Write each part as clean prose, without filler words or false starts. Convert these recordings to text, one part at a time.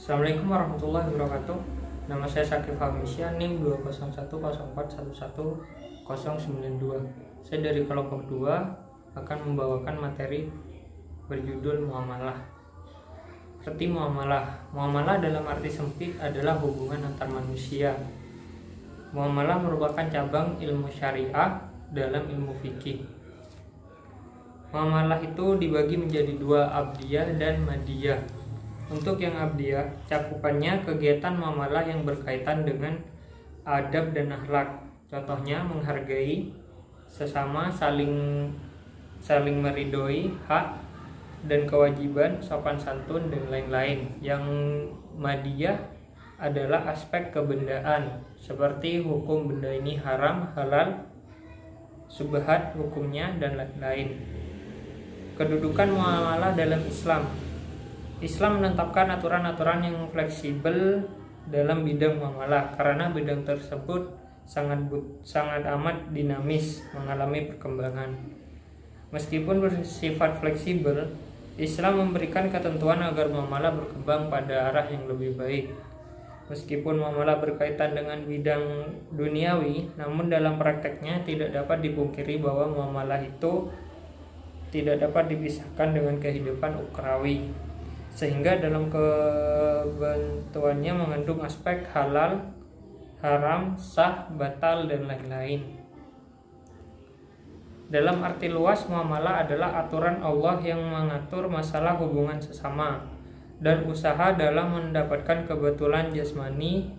Assalamualaikum warahmatullahi wabarakatuh. Nama saya Syakif Hamisya, NIM 20104111092. Saya dari kelompok 2 akan membawakan materi berjudul muamalah. Arti muamalah. Muamalah dalam arti sempit adalah hubungan antar manusia. Muamalah merupakan cabang ilmu syariah dalam ilmu fikih. Muamalah itu dibagi menjadi dua, abdiyah dan madiyah. Untuk yang abdiyah, cakupannya kegiatan muamalah yang berkaitan dengan adab dan akhlak. Contohnya menghargai sesama, saling meridhoi hak dan kewajiban, sopan santun dan lain-lain. Yang madiyah adalah aspek kebendaan, seperti hukum benda ini haram, halal, subhat hukumnya dan lain-lain. Kedudukan muamalah dalam Islam. Islam menetapkan aturan-aturan yang fleksibel dalam bidang muamalah karena bidang tersebut sangat amat dinamis, mengalami perkembangan. Meskipun bersifat fleksibel, Islam memberikan ketentuan agar muamalah berkembang pada arah yang lebih baik. Meskipun muamalah berkaitan dengan bidang duniawi, namun dalam prakteknya tidak dapat dipungkiri bahwa muamalah itu tidak dapat dipisahkan dengan kehidupan ukrawi, sehingga dalam kebentuannya mengandung aspek halal, haram, sah, batal, dan lain-lain. Dalam arti luas, muamalah adalah aturan Allah yang mengatur masalah hubungan sesama dan usaha dalam mendapatkan kebetulan jasmani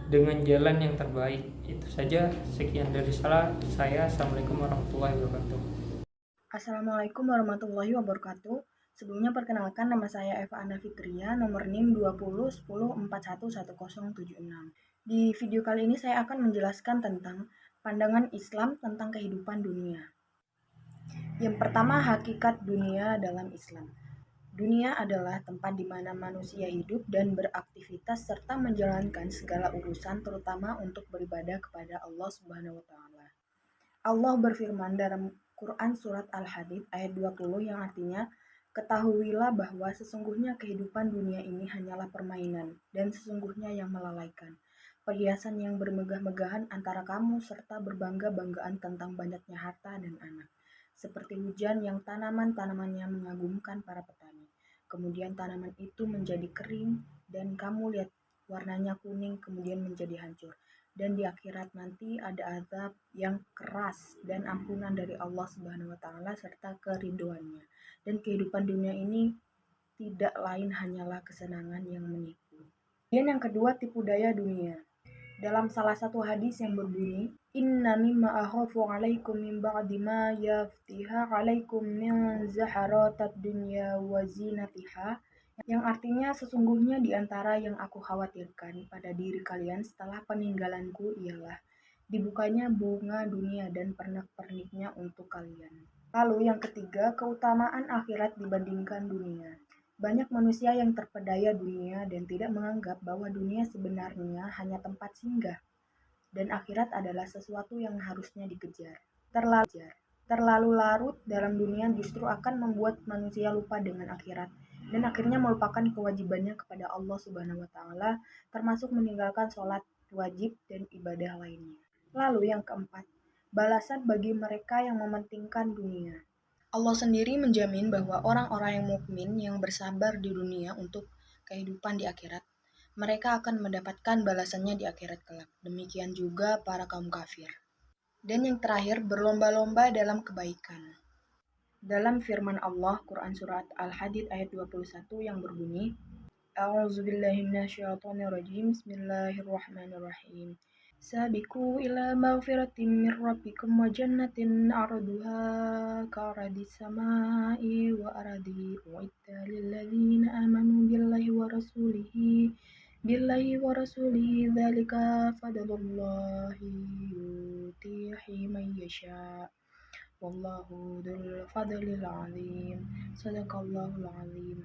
dengan jalan yang terbaik. Itu saja, sekian dari saya. Assalamualaikum warahmatullahi wabarakatuh. Assalamualaikum warahmatullahi wabarakatuh. Sebelumnya perkenalkan, nama saya Eva Anda Fitria, nomor NIM 2010411076. Di video kali ini saya akan menjelaskan tentang pandangan Islam tentang kehidupan dunia. Yang pertama, hakikat dunia dalam Islam. Dunia adalah tempat di mana manusia hidup dan beraktivitas serta menjalankan segala urusan, terutama untuk beribadah kepada Allah Subhanahu wa taala. Allah berfirman dalam Quran surat Al-Hadid ayat 20 yang artinya, ketahuilah bahwa sesungguhnya kehidupan dunia ini hanyalah permainan dan sesungguhnya yang melalaikan. Perhiasan yang bermegah-megahan antara kamu serta berbangga-banggaan tentang banyaknya harta dan anak. Seperti hujan yang tanaman-tanamannya mengagumkan para petani. Kemudian tanaman itu menjadi kering dan kamu lihat warnanya kuning kemudian menjadi hancur. Dan di akhirat nanti ada azab yang keras dan ampunan dari Allah Subhanahu wa taala serta keriduannya. Dan kehidupan dunia ini tidak lain hanyalah kesenangan yang menipu. Dan yang kedua, tipu daya dunia. Dalam salah satu hadis yang berbunyi, Inna mimma akhafu alaikum min ba'di ma yaftiha alaikum min zaharatat dunya wa zinatiha, yang artinya sesungguhnya di antara yang aku khawatirkan pada diri kalian setelah peninggalanku ialah dibukanya bunga dunia dan pernak-perniknya untuk kalian. Lalu yang ketiga, keutamaan akhirat dibandingkan dunia. Banyak manusia yang terpedaya dunia dan tidak menganggap bahwa dunia sebenarnya hanya tempat singgah dan akhirat adalah sesuatu yang harusnya dikejar. Terlalu larut dalam dunia justru akan membuat manusia lupa dengan akhirat dan akhirnya melupakan kewajibannya kepada Allah Subhanahu wa taala, termasuk meninggalkan sholat wajib dan ibadah lainnya. Lalu yang keempat, balasan bagi mereka yang mementingkan dunia. Allah sendiri menjamin bahwa orang-orang yang mukmin yang bersabar di dunia untuk kehidupan di akhirat, mereka akan mendapatkan balasannya di akhirat kelak. Demikian juga para kaum kafir. Dan yang terakhir, berlomba-lomba dalam kebaikan. Dalam firman Allah, Quran Surat Al-Hadid ayat 21 yang berbunyi, A'udzubillahiminasyaitonirrajim, Bismillahirrahmanirrahim. Sabiqu ila maghfiratin min rabbikum wa jannatin arduha ka'radis samai wa ardi uidda lilladzina amanu billahi wa rasulihi dzalika fadlullahi yutihi man yasha wallahu dzul fadlil azim. Shadaqallahul azim.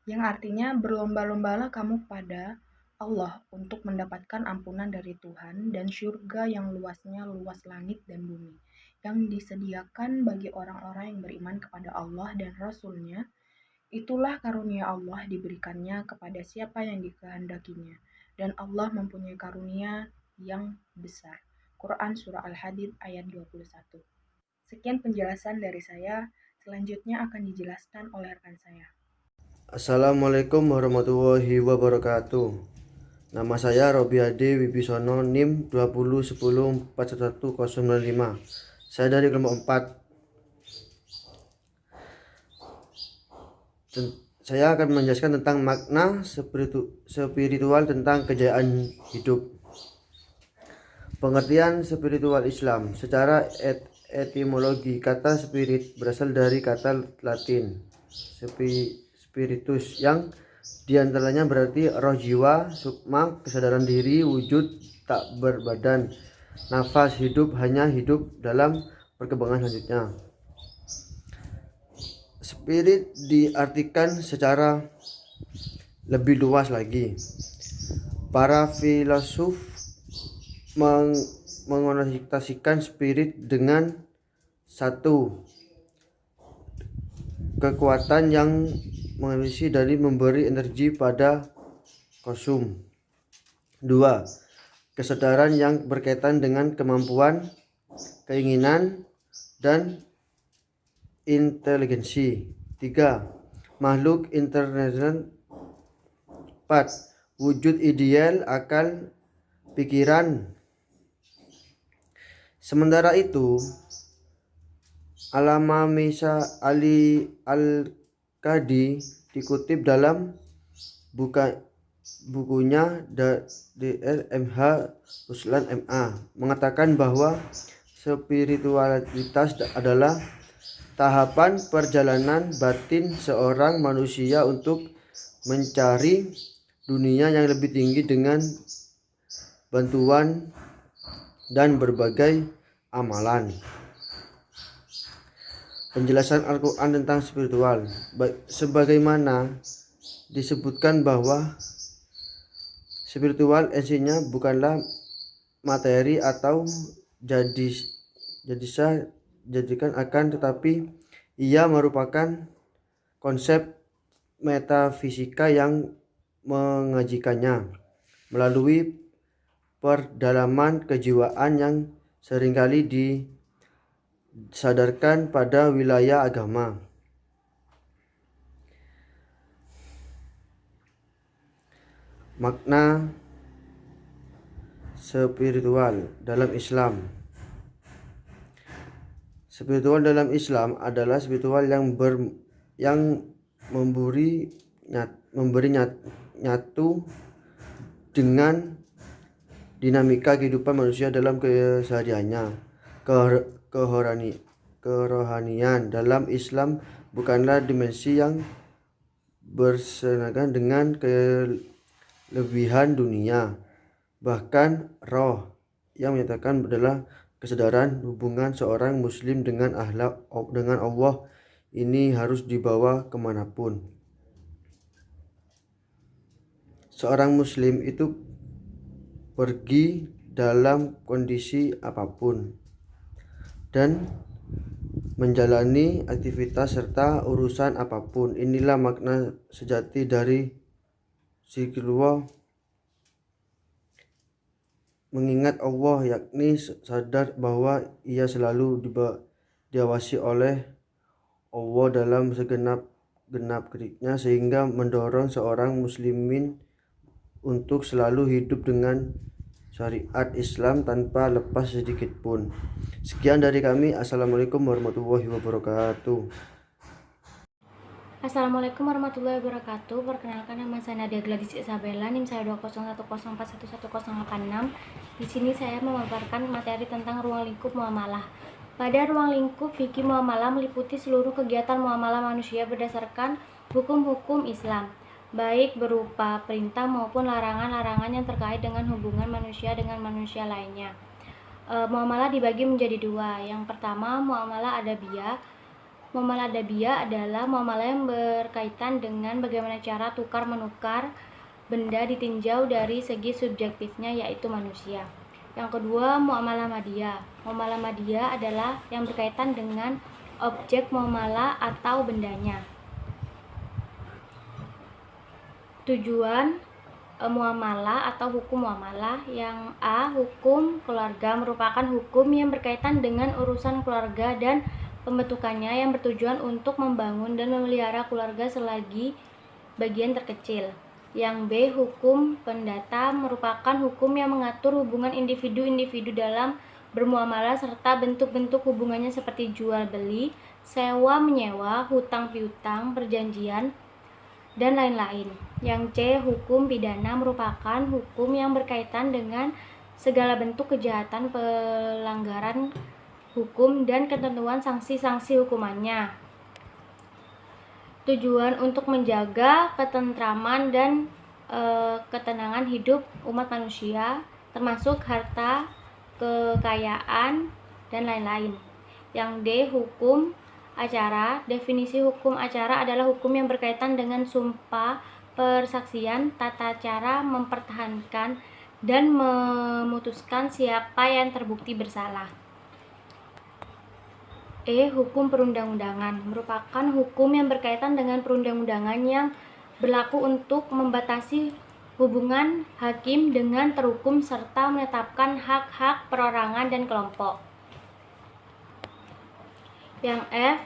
Yang artinya, berlomba-lombalah kamu pada Allah untuk mendapatkan ampunan dari Tuhan dan syurga yang luasnya luas langit dan bumi, yang disediakan bagi orang-orang yang beriman kepada Allah dan Rasul-Nya Itulah karunia Allah diberikannya kepada siapa yang dikehendakinya, dan Allah mempunyai karunia yang besar. Quran Surah Al-Hadid ayat 21. Sekian penjelasan dari saya, selanjutnya akan dijelaskan oleh rekan saya. Assalamualaikum warahmatullahi wabarakatuh. Nama saya Robiade Wibisono, NIM 2010411095. Saya dari kelompok 4. Saya akan menjelaskan tentang makna spiritual tentang kejayaan hidup. Pengertian spiritual Islam. Secara etimologi, kata spirit berasal dari kata Latin spiritus, yang diantaranya berarti roh, jiwa, sukma, kesadaran diri, wujud, tak berbadan, nafas, hidup, hanya hidup dalam perkembangan selanjutnya. Spirit diartikan secara lebih luas lagi. Para filosof mengonotasikan spirit dengan satu, kekuatan yang mengisi dari memberi energi pada kosum. 2. Kesadaran yang berkaitan dengan kemampuan, keinginan, dan inteligensi. 3. Makhluk internasional. 4. Wujud ideal, akal, pikiran. Sementara itu, Allama Misa Ali Al-Qadi dikutip dalam bukunya DRMH Ruslan MA mengatakan bahwa spiritualitas adalah tahapan perjalanan batin seorang manusia untuk mencari dunia yang lebih tinggi dengan bantuan dan berbagai amalan. Penjelasan Al-Quran tentang spiritual. Sebagaimana disebutkan bahwa spiritual esensinya bukanlah materi atau jadikan akan, tetapi ia merupakan konsep metafisika yang mengajikannya melalui perdalaman kejiwaan yang seringkali disadarkan pada wilayah agama. Makna spiritual dalam Islam. Spiritual dalam Islam adalah spiritual yang memberi nyatu dengan dinamika kehidupan manusia dalam kesehariannya. Kerohanian dalam Islam bukanlah dimensi yang bersenangan dengan kelebihan dunia. Bahkan roh yang menyatakan adalah kesadaran hubungan seorang muslim dengan Allah ini harus dibawa kemanapun. Seorang muslim itu pergi dalam kondisi apapun dan menjalani aktivitas serta urusan apapun. Inilah makna sejati dari zikrullah, mengingat Allah, yakni sadar bahwa ia selalu diawasi oleh Allah dalam segenap geriknya, sehingga mendorong seorang muslimin untuk selalu hidup dengan syariat Islam tanpa lepas sedikit pun. Sekian dari kami. Assalamualaikum warahmatullahi wabarakatuh. Assalamualaikum warahmatullahi wabarakatuh. Perkenalkan, nama saya Nadia Gladys Isabella, NIM saya 20104111086. Di sini saya memaparkan materi tentang ruang lingkup muamalah. Pada ruang lingkup fikih muamalah meliputi seluruh kegiatan muamalah manusia berdasarkan hukum-hukum Islam, baik berupa perintah maupun larangan-larangan yang terkait dengan hubungan manusia dengan manusia lainnya. Muamalah dibagi menjadi dua. Yang pertama, muamalah adabiyah. Muamalah adabiyah adalah muamalah yang berkaitan dengan bagaimana cara tukar-menukar benda ditinjau dari segi subjektifnya, yaitu manusia. Yang kedua, muamalah madiyah. Muamalah madiyah adalah yang berkaitan dengan objek muamalah atau bendanya. Tujuan muamalah atau hukum muamalah. Yang A. Hukum keluarga merupakan hukum yang berkaitan dengan urusan keluarga dan pembentukannya yang bertujuan untuk membangun dan memelihara keluarga selagi bagian terkecil. Yang B. Hukum pendata merupakan hukum yang mengatur hubungan individu-individu dalam bermuamalah serta bentuk-bentuk hubungannya seperti jual beli, sewa menyewa, hutang piutang, perjanjian, dan lain-lain. Yang C. Hukum pidana merupakan hukum yang berkaitan dengan segala bentuk kejahatan, pelanggaran hukum, dan ketentuan sanksi-sanksi hukumannya. Tujuan untuk menjaga ketentraman dan ketenangan hidup umat manusia, termasuk harta, kekayaan, dan lain-lain. Yang D. Hukum acara. Definisi hukum acara adalah hukum yang berkaitan dengan sumpah, persaksian, tata cara mempertahankan dan memutuskan siapa yang terbukti bersalah. E. Hukum perundang-undangan merupakan hukum yang berkaitan dengan perundang-undangan yang berlaku untuk membatasi hubungan hakim dengan terhukum serta menetapkan hak-hak perorangan dan kelompok. Yang F.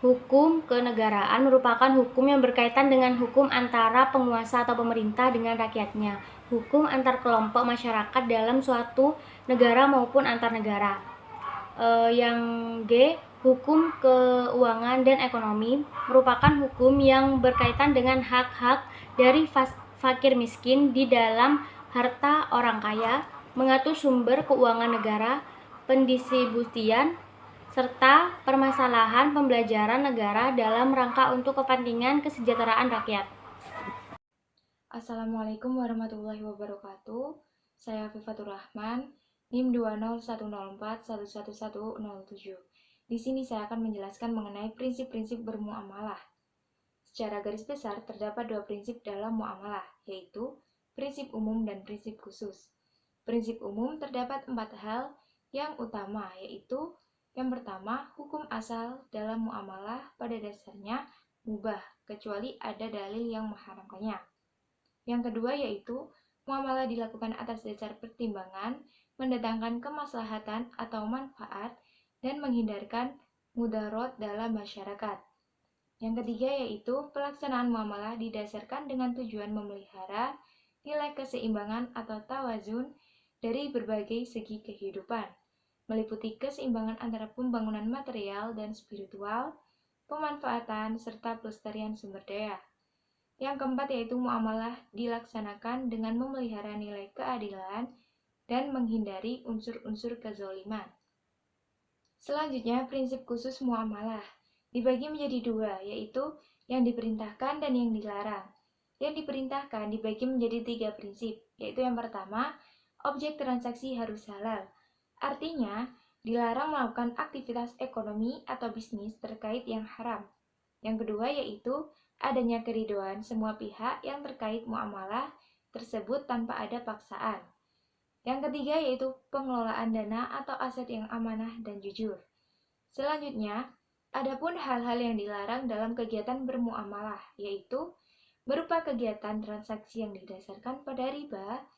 Hukum kenegaraan merupakan hukum yang berkaitan dengan hukum antara penguasa atau pemerintah dengan rakyatnya, hukum antar kelompok masyarakat dalam suatu negara maupun antar negara. Yang G. Hukum keuangan dan ekonomi merupakan hukum yang berkaitan dengan hak-hak dari fakir miskin di dalam harta orang kaya, mengatur sumber keuangan negara, pendistribusian, serta permasalahan pembelajaran negara dalam rangka untuk kepentingan kesejahteraan rakyat. Assalamualaikum warahmatullahi wabarakatuh. Saya Fifatur Rahman, NIM 20104111107. Di sini saya akan menjelaskan mengenai prinsip-prinsip bermuamalah. Secara garis besar terdapat dua prinsip dalam muamalah, yaitu prinsip umum dan prinsip khusus. Prinsip umum terdapat 4 hal yang utama, yaitu yang pertama, hukum asal dalam muamalah pada dasarnya mubah, kecuali ada dalil yang mengharamkannya. Yang kedua yaitu, muamalah dilakukan atas dasar pertimbangan, mendatangkan kemaslahatan atau manfaat, dan menghindarkan mudarat dalam masyarakat. Yang ketiga yaitu, pelaksanaan muamalah didasarkan dengan tujuan memelihara nilai keseimbangan atau tawazun dari berbagai segi kehidupan, meliputi keseimbangan antara pembangunan material dan spiritual, pemanfaatan, serta pelestarian sumber daya. Yang keempat yaitu muamalah dilaksanakan dengan memelihara nilai keadilan dan menghindari unsur-unsur kezaliman. Selanjutnya, prinsip khusus muamalah dibagi menjadi 2, yaitu yang diperintahkan dan yang dilarang. Yang diperintahkan dibagi menjadi 3 prinsip, yaitu yang pertama, objek transaksi harus halal. Artinya, dilarang melakukan aktivitas ekonomi atau bisnis terkait yang haram. Yang kedua yaitu adanya keridhaan semua pihak yang terkait muamalah tersebut tanpa ada paksaan. Yang ketiga yaitu pengelolaan dana atau aset yang amanah dan jujur. Selanjutnya, adapun hal-hal yang dilarang dalam kegiatan bermuamalah, yaitu berupa kegiatan transaksi yang didasarkan pada riba,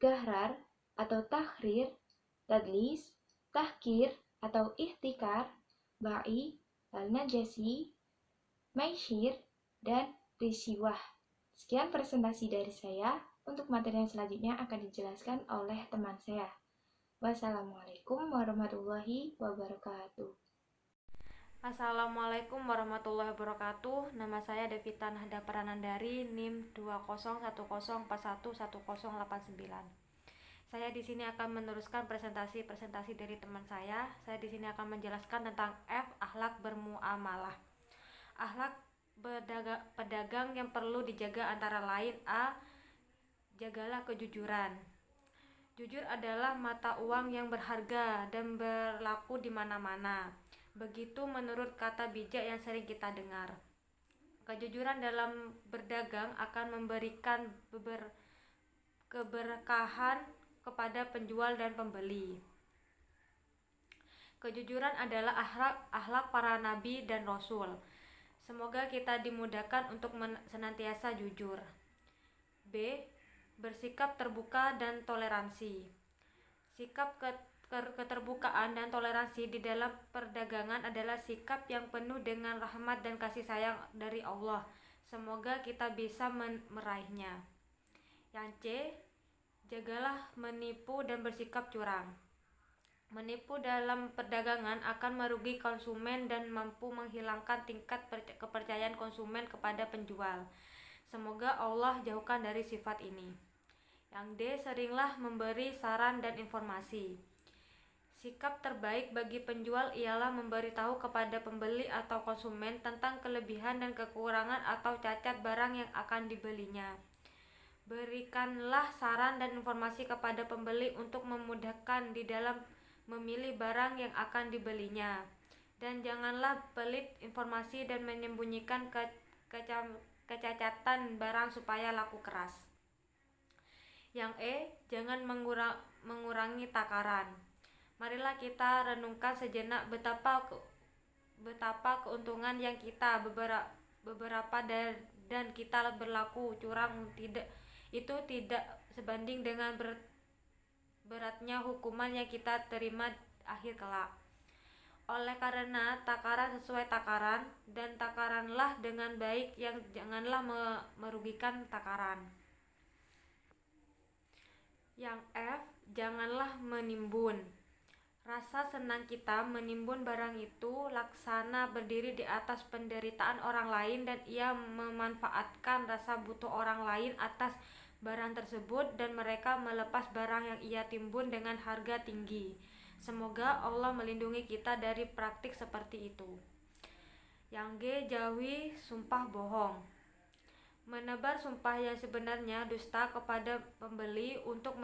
gharar atau tahrir, tadlis, tahkir atau ihtikar, ba'i, al-najasi, maishir, dan risiwah. Sekian presentasi dari saya. Untuk materi yang selanjutnya akan dijelaskan oleh teman saya. Wassalamualaikum warahmatullahi wabarakatuh. Assalamualaikum warahmatullahi wabarakatuh. Nama saya Devita Nahda Pranandari, NIM 20104111089. Saya di sini akan meneruskan presentasi dari teman saya. Saya di sini akan menjelaskan tentang F, akhlak bermuamalah. Akhlak pedagang yang perlu dijaga antara lain A, jagalah kejujuran. Jujur adalah mata uang yang berharga dan berlaku di mana-mana. Begitu menurut kata bijak yang sering kita dengar. Kejujuran dalam berdagang akan memberikan keberkahan kepada penjual dan pembeli. Kejujuran adalah akhlak para nabi dan rasul. Semoga kita dimudahkan untuk senantiasa jujur. B. Bersikap terbuka dan toleransi. Sikap keterbukaan dan toleransi di dalam perdagangan adalah sikap yang penuh dengan rahmat dan kasih sayang dari Allah. Semoga kita bisa meraihnya. Yang C. Jagalah menipu dan bersikap curang. Menipu dalam perdagangan akan merugi konsumen dan mampu menghilangkan tingkat kepercayaan konsumen kepada penjual. Semoga Allah jauhkan dari sifat ini. Yang D. Seringlah memberi saran dan informasi. Sikap terbaik bagi penjual ialah memberitahu kepada pembeli atau konsumen tentang kelebihan dan kekurangan atau cacat barang yang akan dibelinya. Berikanlah saran dan informasi kepada pembeli untuk memudahkan di dalam memilih barang yang akan dibelinya. Dan janganlah pelit informasi dan menyembunyikan kecacatan barang supaya laku keras. Yang E. Jangan mengurangi takaran. Marilah kita renungkan sejenak betapa keuntungan yang kita beberapa dan kita berlaku curang itu tidak sebanding dengan beratnya hukuman yang kita terima akhir kelak. Oleh karena takaran sesuai takaran dan takaranlah dengan baik, yang janganlah merugikan takaran. Yang F. Janganlah menimbun. Rasa senang kita menimbun barang itu laksana berdiri di atas penderitaan orang lain, dan ia memanfaatkan rasa butuh orang lain atas barang tersebut, dan mereka melepas barang yang ia timbun dengan harga tinggi. Semoga Allah melindungi kita dari praktik seperti itu. Yang G. Jauhi sumpah bohong. Menebar sumpah yang sebenarnya dusta kepada pembeli untuk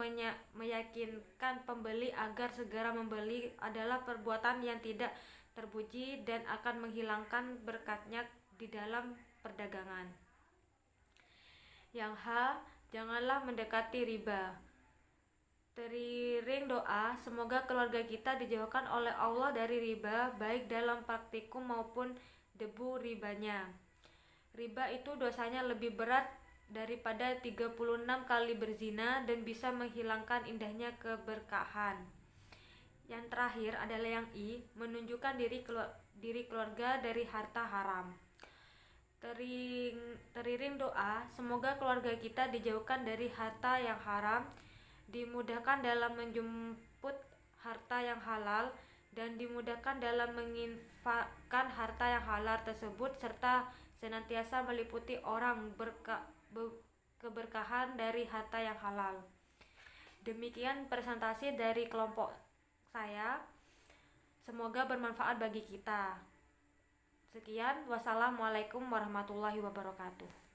meyakinkan pembeli agar segera membeli adalah perbuatan yang tidak terpuji dan akan menghilangkan berkatnya di dalam perdagangan. Yang H. Janganlah mendekati riba. Teriring doa, semoga keluarga kita dijauhkan oleh Allah dari riba, baik dalam praktikum maupun debu ribanya. Riba itu dosanya lebih berat daripada 36 kali berzina dan bisa menghilangkan indahnya keberkahan. Yang terakhir adalah yang I. Menunjukkan diri keluarga dari harta haram. Teriring doa, semoga keluarga kita dijauhkan dari harta yang haram, dimudahkan dalam menjemput harta yang halal, dan dimudahkan dalam menginfakkan harta yang halal tersebut, serta senantiasa meliputi orang keberkahan dari harta yang halal. Demikian presentasi dari kelompok saya. Semoga bermanfaat bagi kita. Sekian, wassalamualaikum warahmatullahi wabarakatuh.